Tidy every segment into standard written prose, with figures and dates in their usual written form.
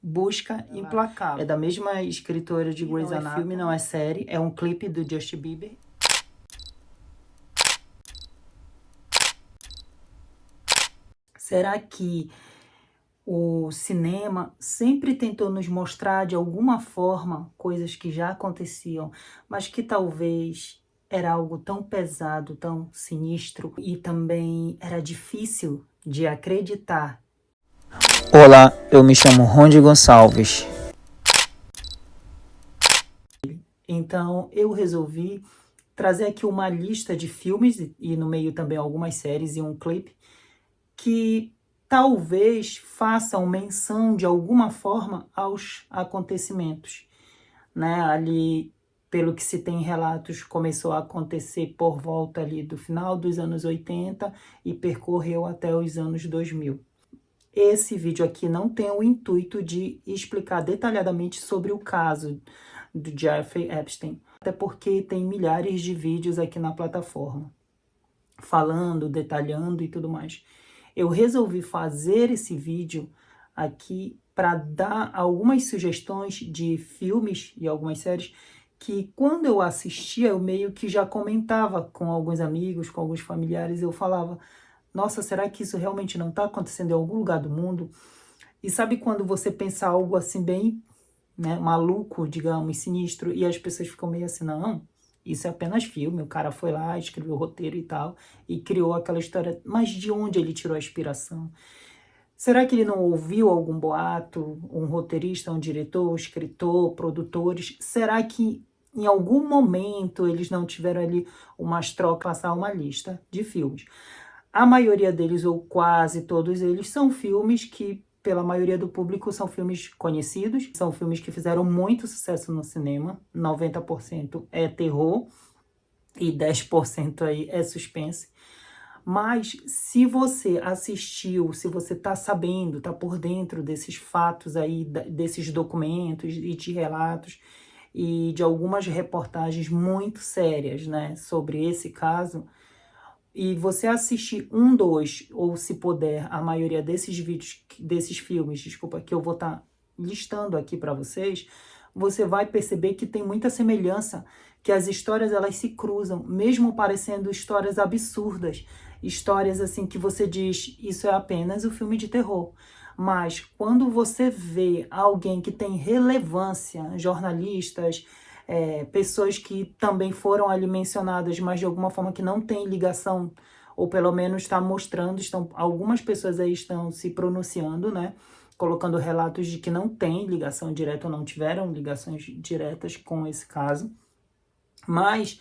Busca Implacável. É da mesma escritora de Grey's Anatomy. Não é filme, não é série. É um clipe do Justin Bieber. Será que o cinema sempre tentou nos mostrar de alguma forma coisas que já aconteciam, mas que talvez era algo tão pesado, tão sinistro e também era difícil de acreditar? Olá, eu me chamo Rondi Gonçalves. Então eu resolvi trazer aqui uma lista de filmes e no meio também algumas séries e um clipe que talvez façam menção de alguma forma aos acontecimentos, né? Ali, pelo que se tem relatos, começou a acontecer por volta ali do final dos anos 80 e percorreu até os anos 2000. Esse vídeo aqui não tem o intuito de explicar detalhadamente sobre o caso do Jeffrey Epstein, até porque tem milhares de vídeos aqui na plataforma, falando, detalhando e tudo mais. Eu resolvi fazer esse vídeo aqui para dar algumas sugestões de filmes e algumas séries que quando eu assistia, eu meio que já comentava com alguns amigos, com alguns familiares, eu falava, nossa, será que isso realmente não está acontecendo em algum lugar do mundo? E sabe quando você pensa algo assim bem, né, maluco, digamos, sinistro, e as pessoas ficam meio assim, não, isso é apenas filme, o cara foi lá, escreveu o roteiro e tal, e criou aquela história, mas de onde ele tirou a inspiração? Será que ele não ouviu algum boato, um roteirista, um diretor, um escritor, produtores? Será que em algum momento eles não tiveram ali umas trocas, uma lista de filmes? A maioria deles, ou quase todos eles, são filmes que, pela maioria do público, são filmes conhecidos, são filmes que fizeram muito sucesso no cinema, 90% é terror e 10% aí é suspense. Mas se você assistiu, se você está sabendo, está por dentro desses fatos aí, desses documentos e de relatos e de algumas reportagens muito sérias, né, sobre esse caso, e você assistir um, dois, ou se puder, a maioria desses vídeos, desses filmes, desculpa, que eu vou estar listando aqui para vocês, você vai perceber que tem muita semelhança, que as histórias elas se cruzam, mesmo parecendo histórias absurdas, histórias assim que você diz, isso é apenas o filme de terror. Mas quando você vê alguém que tem relevância, jornalistas, pessoas que também foram ali mencionadas, mas de alguma forma que não tem ligação, ou pelo menos está mostrando, algumas pessoas aí estão se pronunciando, né? Colocando relatos de que não tem ligação direta ou não tiveram ligações diretas com esse caso. Mas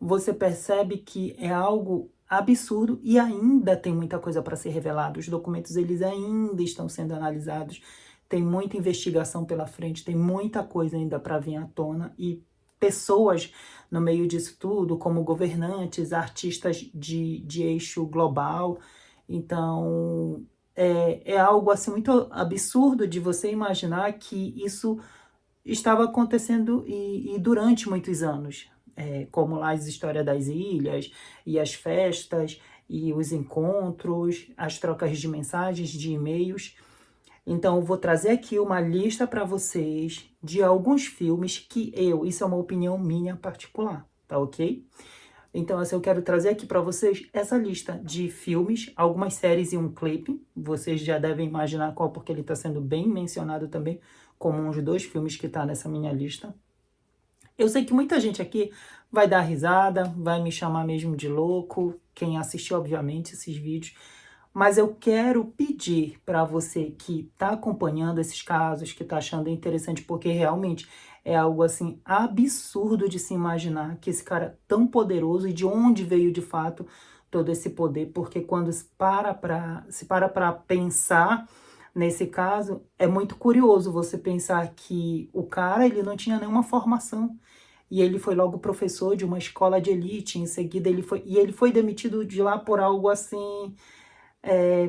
você percebe que é algo absurdo e ainda tem muita coisa para ser revelada. Os documentos eles ainda estão sendo analisados. Tem muita investigação pela frente, tem muita coisa ainda para vir à tona e pessoas no meio disso tudo, como governantes, artistas de eixo global. Então, é algo assim muito absurdo de você imaginar que isso estava acontecendo e durante muitos anos, como lá as histórias das ilhas e as festas e os encontros, as trocas de mensagens, de e-mails. Então, eu vou trazer aqui uma lista para vocês de alguns filmes que isso é uma opinião minha particular, tá ok? Então, assim, eu quero trazer aqui para vocês essa lista de filmes, algumas séries e um clipe. Vocês já devem imaginar qual, porque ele está sendo bem mencionado também, como uns 2 filmes que tá nessa minha lista. Eu sei que muita gente aqui vai dar risada, vai me chamar mesmo de louco, quem assistiu, obviamente, esses vídeos. Mas eu quero pedir para você que está acompanhando esses casos, que está achando interessante, porque realmente é algo assim absurdo de se imaginar que esse cara tão poderoso e de onde veio de fato todo esse poder, porque quando se para para pensar nesse caso, é muito curioso você pensar que o cara ele não tinha nenhuma formação e ele foi logo professor de uma escola de elite, em seguida ele foi demitido de lá por algo assim,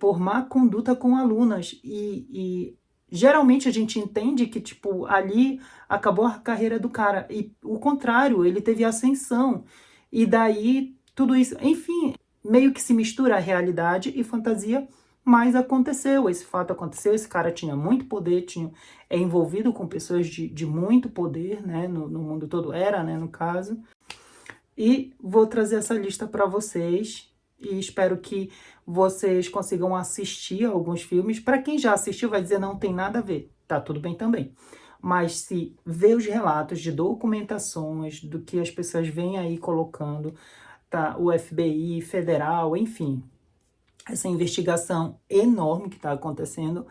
por má conduta com alunas. E geralmente a gente entende que, tipo, ali acabou a carreira do cara. E o contrário, ele teve ascensão. E daí, tudo isso... Enfim, meio que se mistura a realidade e fantasia mas aconteceu, esse fato aconteceu, esse cara tinha muito poder, é envolvido com pessoas de muito poder, né, no mundo todo, era, né, no caso. E vou trazer essa lista para vocês e espero que vocês consigam assistir alguns filmes. Para quem já assistiu vai dizer não tem nada a ver, tá tudo bem também. Mas se vê os relatos de documentações do que as pessoas vêm aí colocando, tá, o FBI, federal, enfim, essa investigação enorme que está acontecendo.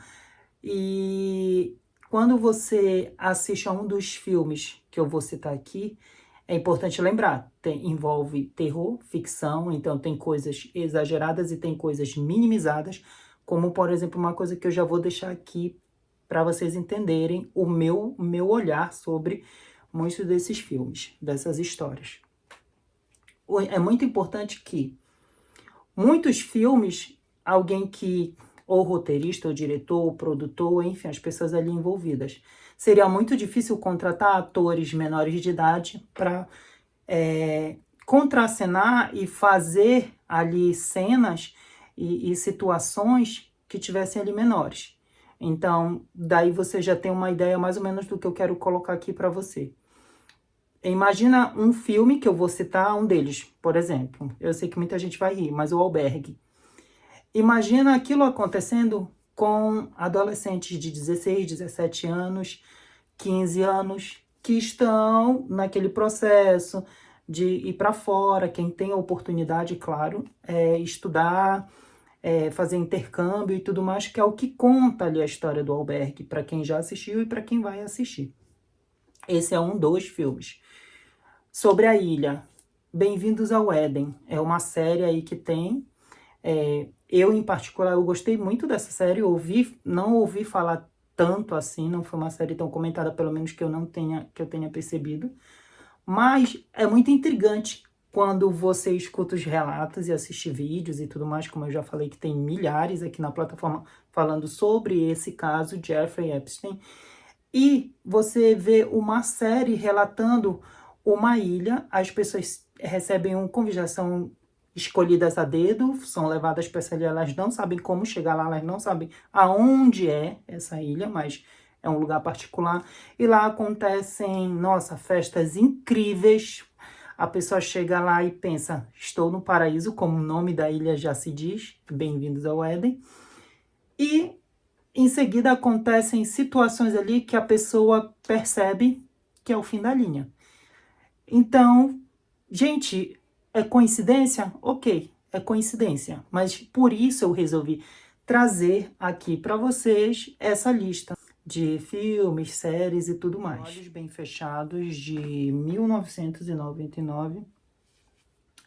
E quando você assiste a um dos filmes que eu vou citar aqui, é importante lembrar, envolve terror, ficção, então tem coisas exageradas e tem coisas minimizadas, como, por exemplo, uma coisa que eu já vou deixar aqui para vocês entenderem o meu olhar sobre muitos desses filmes, dessas histórias. É muito importante que muitos filmes, alguém que, ou roteirista, ou diretor, ou produtor, enfim, as pessoas ali envolvidas, seria muito difícil contratar atores menores de idade para contracenar e fazer ali cenas e situações que tivessem ali menores. Então, daí você já tem uma ideia mais ou menos do que eu quero colocar aqui para você. Imagina um filme que eu vou citar, um deles, por exemplo. Eu sei que muita gente vai rir, mas o Albergue. Imagina aquilo acontecendo com adolescentes de 16, 17 anos, 15 anos, que estão naquele processo de ir para fora, quem tem a oportunidade, claro, estudar, fazer intercâmbio e tudo mais, que é o que conta ali a história do Albergue, para quem já assistiu e para quem vai assistir. Esse é um dos filmes. Sobre a ilha, Bem-vindos ao Éden, é uma série aí que tem, eu em particular, eu gostei muito dessa série, não ouvi falar tanto assim, não foi uma série tão comentada, pelo menos que eu tenha percebido, mas é muito intrigante quando você escuta os relatos e assiste vídeos e tudo mais, como eu já falei que tem milhares aqui na plataforma falando sobre esse caso, Jeffrey Epstein, e você vê uma série relatando uma ilha, as pessoas recebem uma convidação escolhidas a dedo, são levadas para essa ilha, elas não sabem como chegar lá, elas não sabem aonde é essa ilha, mas é um lugar particular, e lá acontecem, nossa, festas incríveis, a pessoa chega lá e pensa, estou no paraíso, como o nome da ilha já se diz, bem-vindos ao Éden, e em seguida acontecem situações ali que a pessoa percebe que é o fim da linha. Então, gente, é coincidência? Ok, é coincidência. Mas por isso eu resolvi trazer aqui para vocês essa lista de filmes, séries e tudo mais. Olhos Bem Fechados, de 1999.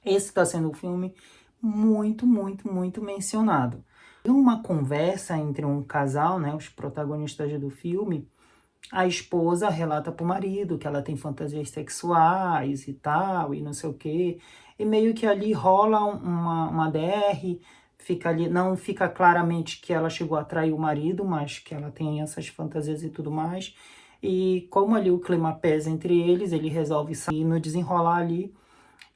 Esse está sendo um filme muito, muito, muito mencionado. Em uma conversa entre um casal, né, os protagonistas do filme, a esposa relata para o marido que ela tem fantasias sexuais e tal, e não sei o quê. E meio que ali rola uma DR, fica ali, não fica claramente que ela chegou a trair o marido, mas que ela tem essas fantasias e tudo mais. E como ali o clima pesa entre eles, ele resolve sair no desenrolar ali.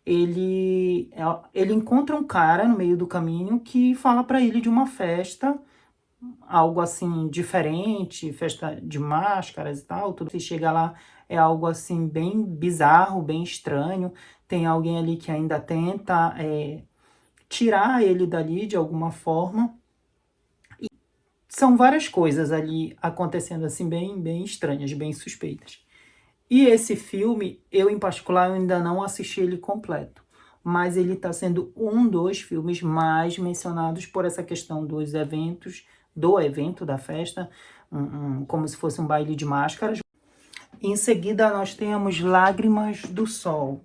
Ele encontra um cara no meio do caminho que fala para ele de uma festa, algo assim diferente, festa de máscaras e tal, tudo que chega lá é algo assim bem bizarro, bem estranho, tem alguém ali que ainda tenta tirar ele dali de alguma forma, e são várias coisas ali acontecendo assim bem estranhas, bem suspeitas. E esse filme, eu em particular, eu ainda não assisti ele completo, mas ele está sendo um dos filmes mais mencionados por essa questão dos eventos, do evento da festa, como se fosse um baile de máscaras. Em seguida, nós temos Lágrimas do Sol,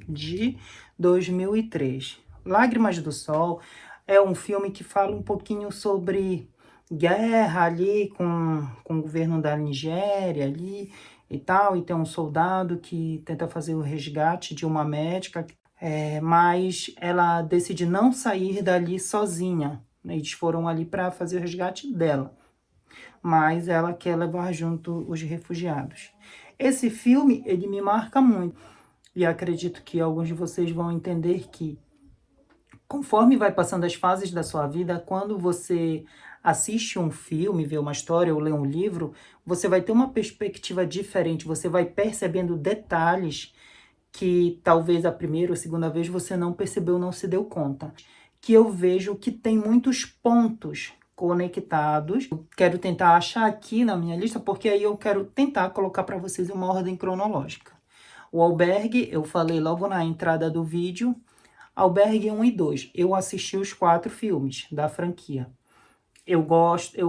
de 2003. Lágrimas do Sol é um filme que fala um pouquinho sobre guerra ali com o governo da Nigéria ali e tal, e tem um soldado que tenta fazer o resgate de uma médica, mas ela decide não sair dali sozinha. Eles foram ali para fazer o resgate dela, mas ela quer levar junto os refugiados. Esse filme, ele me marca muito, e acredito que alguns de vocês vão entender que Conforme vai passando as fases da sua vida, quando você assiste um filme, vê uma história ou lê um livro, você vai ter uma perspectiva diferente, você vai percebendo detalhes que talvez a primeira ou segunda vez você não percebeu, não se deu conta. Que eu vejo que tem muitos pontos conectados. Eu quero tentar achar aqui na minha lista, porque aí eu quero tentar colocar para vocês uma ordem cronológica. O Albergue, eu falei logo na entrada do vídeo. Albergue 1 e 2. Eu assisti os 4 filmes da franquia. Eu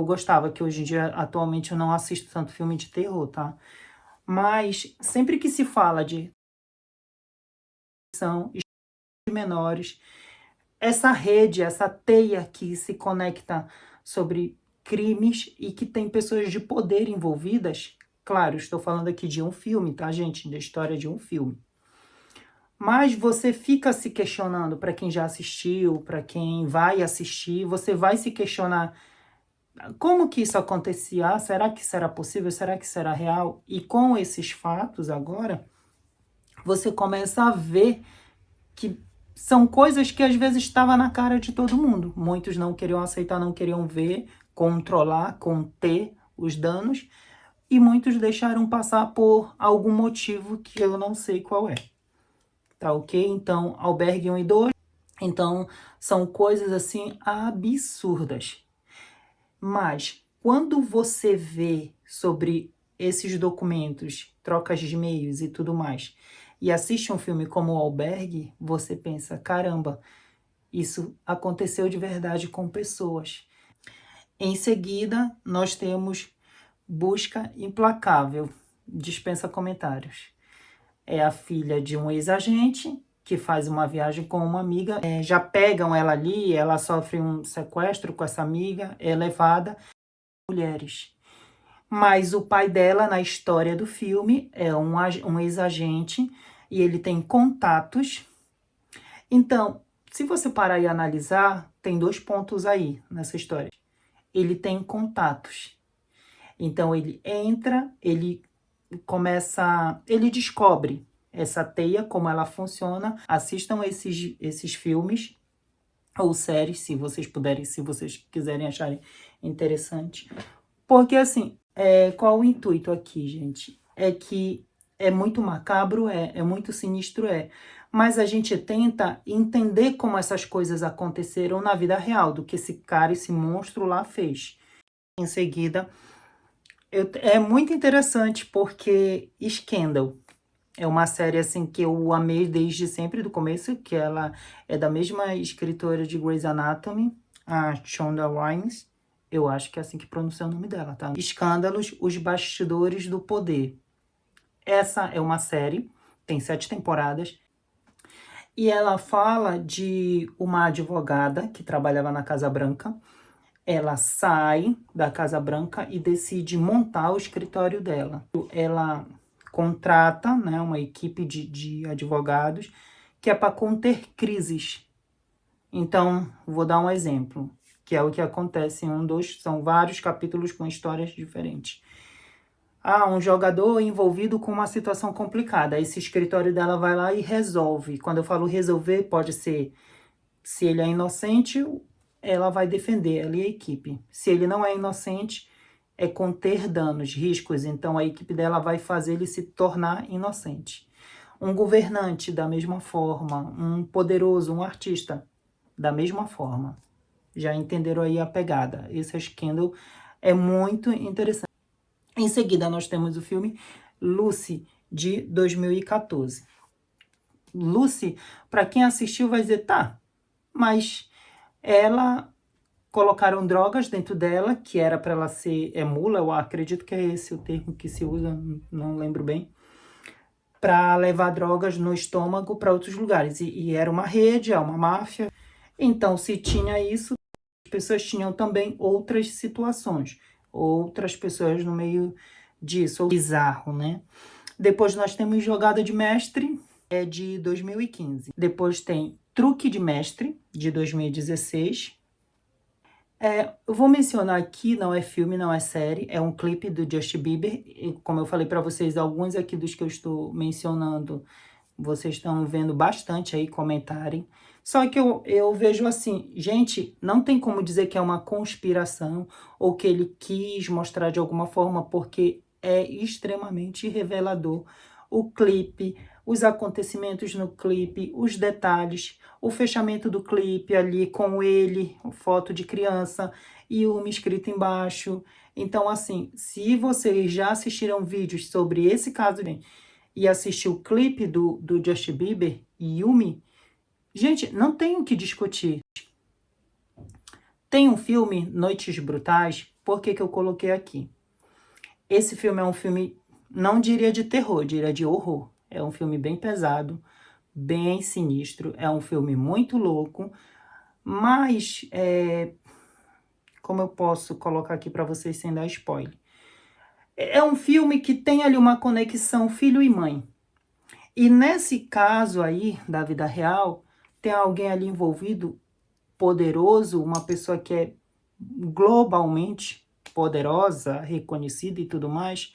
gostava, que hoje em dia, atualmente, eu não assisto tanto filme de terror, tá? Mas sempre que se fala de são menores, essa rede, essa teia que se conecta sobre crimes e que tem pessoas de poder envolvidas, claro, estou falando aqui de um filme, tá, gente? Da história de um filme. Mas você fica se questionando, para quem já assistiu, para quem vai assistir, você vai se questionar como que isso acontecia? Ah, será que será possível? Será que será real? E com esses fatos agora, você começa a ver que são coisas que às vezes estava na cara de todo mundo. Muitos não queriam aceitar, não queriam ver, controlar, conter os danos, e muitos deixaram passar por algum motivo que eu não sei qual é. Tá ok? Então, Albergue 1 e 2. Então, são coisas assim absurdas. Mas, quando você vê sobre esses documentos, trocas de e-mails e tudo mais, e assiste um filme como O Albergue, você pensa, caramba, isso aconteceu de verdade com pessoas. Em seguida, nós temos Busca Implacável, dispensa comentários. É a filha de um ex-agente que faz uma viagem com uma amiga. Já pegam ela ali, ela sofre um sequestro com essa amiga, é levada mulheres. Mas o pai dela, na história do filme, é um ex-agente e ele tem contatos. Então, se você parar e analisar, tem 2 pontos aí nessa história. Ele tem contatos. Então, ele entra, ele começa, ele descobre essa teia, como ela funciona. Assistam esses filmes ou séries, se vocês puderem, se vocês quiserem acharem interessante. Porque, assim, qual o intuito aqui, gente? É que é muito macabro, é muito sinistro, mas a gente tenta entender como essas coisas aconteceram na vida real, do que esse cara, esse monstro lá fez. Em seguida, é muito interessante porque Scandal é uma série assim que eu amei desde sempre, do começo, que ela é da mesma escritora de Grey's Anatomy, a Shonda Rhimes. Eu acho que é assim que pronuncia o nome dela, tá? Escândalos, Os Bastidores do Poder. Essa é uma série, tem 7 temporadas, e ela fala de uma advogada que trabalhava na Casa Branca. Ela sai da Casa Branca e decide montar o escritório dela. Ela contrata, né, uma equipe de advogados que é para conter crises. Então, vou dar um exemplo, que é o que acontece são vários capítulos com histórias diferentes. Um jogador envolvido com uma situação complicada. Esse escritório dela vai lá e resolve. Quando eu falo resolver, pode ser, se ele é inocente, ela vai defender, ela e a equipe. Se ele não é inocente, é conter danos, riscos. Então, a equipe dela vai fazer ele se tornar inocente. Um governante, da mesma forma. Um poderoso, um artista, da mesma forma. Já entenderam aí a pegada. Esse Scandal é muito interessante. Em seguida, nós temos o filme Lucy, de 2014. Lucy, para quem assistiu, vai dizer, tá, mas ela colocaram drogas dentro dela, que era para ela ser mula, eu acredito que é esse o termo que se usa, não lembro bem, para levar drogas no estômago para outros lugares. E era uma rede, é uma máfia. Então, se tinha isso, as pessoas tinham também outras situações, outras pessoas no meio disso, bizarro, né? Depois nós temos Jogada de Mestre, de 2015. Depois tem Truque de Mestre, de 2016. Eu vou mencionar aqui, não é filme, não é série, é um clipe do Justin Bieber. E, como eu falei para vocês, alguns aqui dos que eu estou mencionando, vocês estão vendo bastante aí comentarem. Só que eu vejo assim, gente, não tem como dizer que é uma conspiração ou que ele quis mostrar de alguma forma, porque é extremamente revelador o clipe, os acontecimentos no clipe, os detalhes, o fechamento do clipe ali com ele, foto de criança e uma escrita embaixo. Então, assim, se vocês já assistiram vídeos sobre esse caso e assistiu o clipe do Justin Bieber e Yumi, gente, não tem o que discutir. Tem um filme, Noites Brutais, por que que eu coloquei aqui? Esse filme é um filme, não diria de terror, diria de horror. É um filme bem pesado, bem sinistro, é um filme muito louco, mas, como eu posso colocar aqui para vocês sem dar spoiler? É um filme que tem ali uma conexão filho e mãe. E nesse caso aí, da vida real, tem alguém ali envolvido poderoso, uma pessoa que é globalmente poderosa, reconhecida e tudo mais,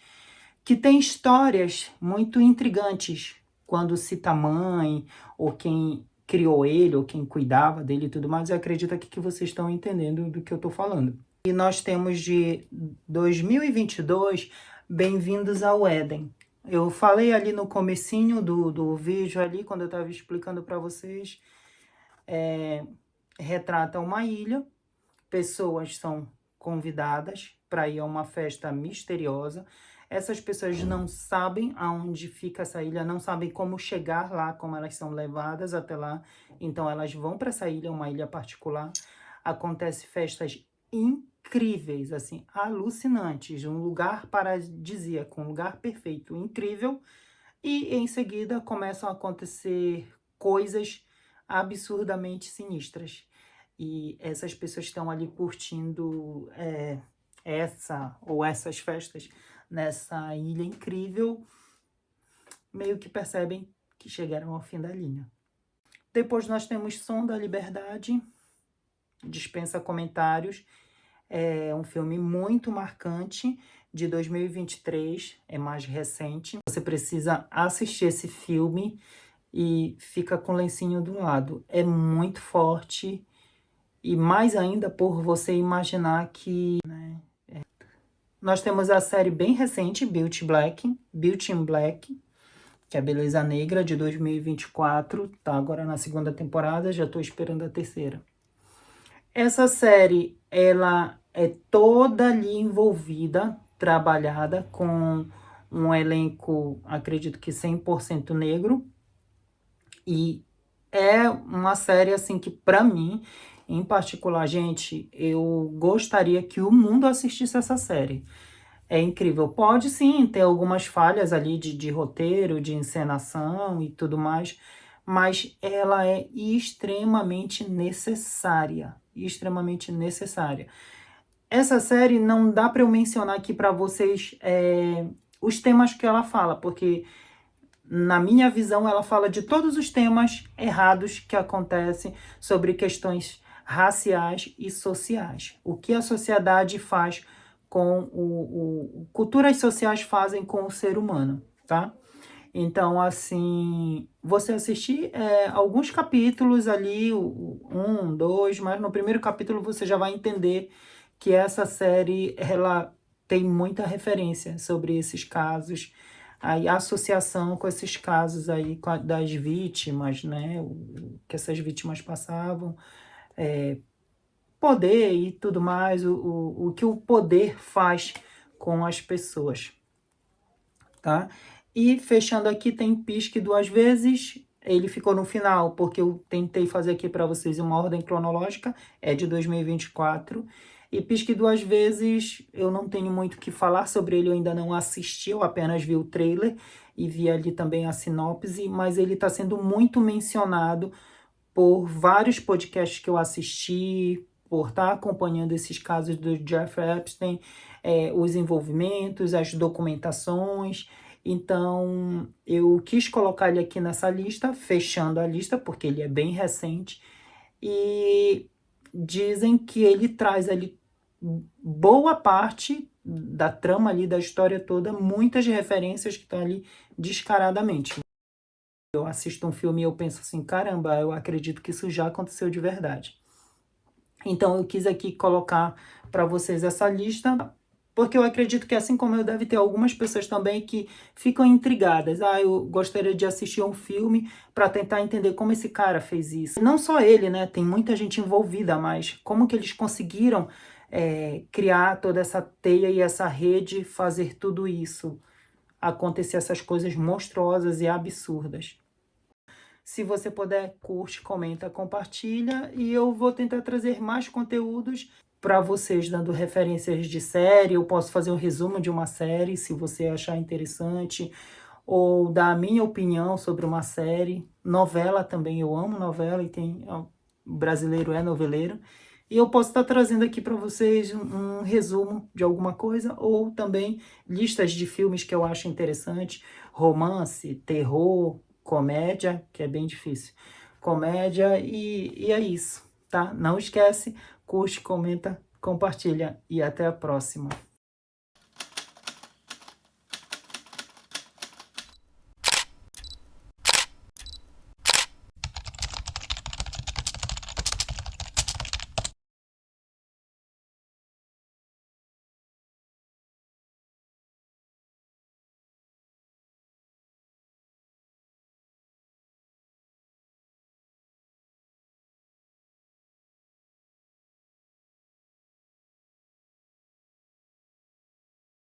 que tem histórias muito intrigantes quando cita a mãe, ou quem criou ele, ou quem cuidava dele e tudo mais. Eu acredito aqui que vocês estão entendendo do que eu estou falando. E nós temos de 2022, Bem-vindos ao Éden. Eu falei ali no comecinho do vídeo ali, quando eu estava explicando para vocês, retrata uma ilha, pessoas são convidadas para ir a uma festa misteriosa. Essas pessoas não sabem aonde fica essa ilha, não sabem como chegar lá, como elas são levadas até lá. Então elas vão para essa ilha, uma ilha particular. Acontece festas incríveis, assim, alucinantes, um lugar paradisíaco, um lugar perfeito, incrível. E em seguida começam a acontecer coisas absurdamente sinistras. E essas pessoas estão ali curtindo essas festas nessa ilha incrível, meio que percebem que chegaram ao fim da linha. Depois nós temos Som da Liberdade, dispensa comentários. É um filme muito marcante, de 2023, é mais recente. Você precisa assistir esse filme e fica com o lencinho do lado. É muito forte, e mais ainda por você imaginar que... Nós temos a série bem recente, Beauty in Black, que é Beleza Negra, de 2024. Tá agora na segunda temporada, já tô esperando a terceira. Essa série, ela é toda ali envolvida, trabalhada com um elenco, acredito que 100% negro. E é uma série, assim, que pra mim, em particular, gente, eu gostaria que o mundo assistisse essa série. É incrível. Pode sim ter algumas falhas ali de roteiro, de encenação e tudo mais, mas ela é extremamente necessária. Extremamente necessária. Essa série não dá para eu mencionar aqui para vocês os temas que ela fala, porque na minha visão ela fala de todos os temas errados que acontecem sobre questões raciais e sociais. O que a sociedade faz com culturas sociais fazem com o ser humano, tá? Então, assim, você assistir alguns capítulos ali, um, dois, mas no primeiro capítulo você já vai entender que essa série, ela tem muita referência sobre esses casos, aí a associação com esses casos aí das vítimas, né, que essas vítimas passavam, poder e tudo mais, o que o poder faz com as pessoas, tá? E fechando aqui tem Pisque Duas Vezes, ele ficou no final porque eu tentei fazer aqui para vocês uma ordem cronológica, é de 2024, e Pisque Duas Vezes eu não tenho muito o que falar sobre ele, eu ainda não assisti, eu apenas vi o trailer e vi ali também a sinopse, mas ele está sendo muito mencionado por vários podcasts que eu assisti, por estar acompanhando esses casos do Jeffrey Epstein, os envolvimentos, as documentações. Então, eu quis colocar ele aqui nessa lista, fechando a lista, porque ele é bem recente. E dizem que ele traz ali boa parte da trama ali, da história toda, muitas referências que estão ali descaradamente. Eu assisto um filme e eu penso assim, caramba, eu acredito que isso já aconteceu de verdade. Então eu quis aqui colocar para vocês essa lista, porque eu acredito que assim como eu, deve ter algumas pessoas também que ficam intrigadas. Ah, eu gostaria de assistir um filme para tentar entender como esse cara fez isso. Não só ele, né? Tem muita gente envolvida, mas como que eles conseguiram criar toda essa teia e essa rede, fazer tudo isso, acontecer essas coisas monstruosas e absurdas. Se você puder, curte, comenta, compartilha e eu vou tentar trazer mais conteúdos para vocês, dando referências de série. Eu posso fazer um resumo de uma série, se você achar interessante, ou dar a minha opinião sobre uma série. Novela também, eu amo novela e o brasileiro é noveleiro. E eu posso estar trazendo aqui para vocês um resumo de alguma coisa, ou também listas de filmes que eu acho interessante, romance, terror, comédia, que é bem difícil. Comédia e é isso, tá? Não esquece, curte, comenta, compartilha e até a próxima.